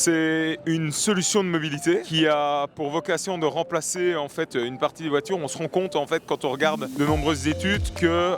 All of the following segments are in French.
C'est une solution de mobilité qui a pour vocation de remplacer en fait une partie des voitures. On se rend compte en fait quand on regarde de nombreuses études que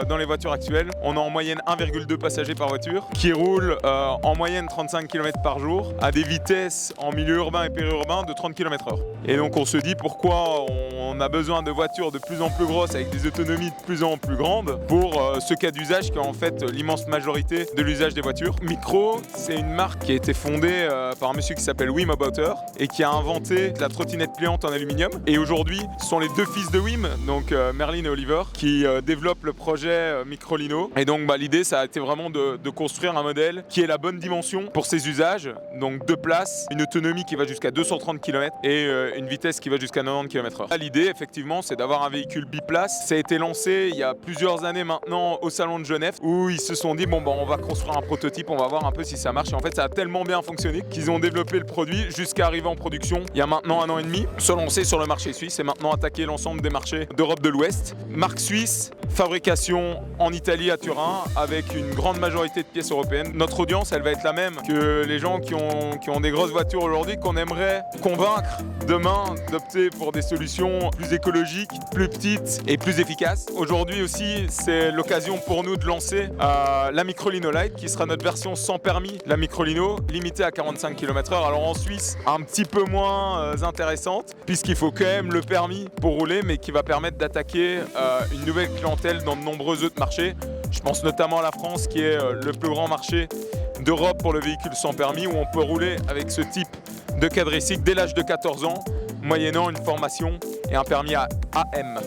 dans les voitures actuelles, on a en moyenne 1,2 passagers par voiture qui roulent en moyenne 35 km par jour à des vitesses en milieu urbain et périurbain de 30 km/h. Et donc on se dit pourquoi on a besoin de voitures de plus en plus grosses avec des autonomies de plus en plus grandes pour ce cas d'usage qui est en fait l'immense majorité de l'usage des voitures. Micro, c'est une marque qui a été fondée par un monsieur qui s'appelle Wim Abouter et qui a inventé la trottinette pliante en aluminium. Et aujourd'hui, ce sont les deux fils de Wim, donc Merlin et Oliver, qui développent le projet Microlino. Et donc l'idée, ça a été vraiment de construire un modèle qui ait la bonne dimension pour ses usages. Donc 2 places, une autonomie qui va jusqu'à 230 km et une vitesse qui va jusqu'à 90 km/h. L'idée, effectivement, c'est d'avoir un véhicule biplace. Ça a été lancé il y a plusieurs années maintenant au Salon de Genève où ils se sont dit on va construire un prototype, on va voir un peu si ça marche. Et en fait, ça a tellement bien fonctionné qu'ils ont développé le produit jusqu'à arriver en production il y a maintenant 1 an et demi, se lancer sur le marché suisse et maintenant attaquer l'ensemble des marchés d'Europe de l'Ouest. Marque suisse, fabrication en Italie à Turin avec une grande majorité de pièces européennes. Notre audience, elle va être la même que les gens qui ont des grosses voitures aujourd'hui, qu'on aimerait convaincre demain d'opter pour des solutions plus écologiques, plus petites et plus efficaces. Aujourd'hui aussi, c'est l'occasion pour nous de lancer la Microlino Light qui sera notre version sans permis, la Microlino, limitée à 45 km/h. Alors en Suisse, un petit peu moins intéressante puisqu'il faut quand même le permis pour rouler, mais qui va permettre d'attaquer une nouvelle clientèle dans de nombreux autres marchés. Je pense notamment à la France qui est le plus grand marché d'Europe pour le véhicule sans permis où on peut rouler avec ce type de quadricycle dès l'âge de 14 ans, moyennant une formation et un permis AM.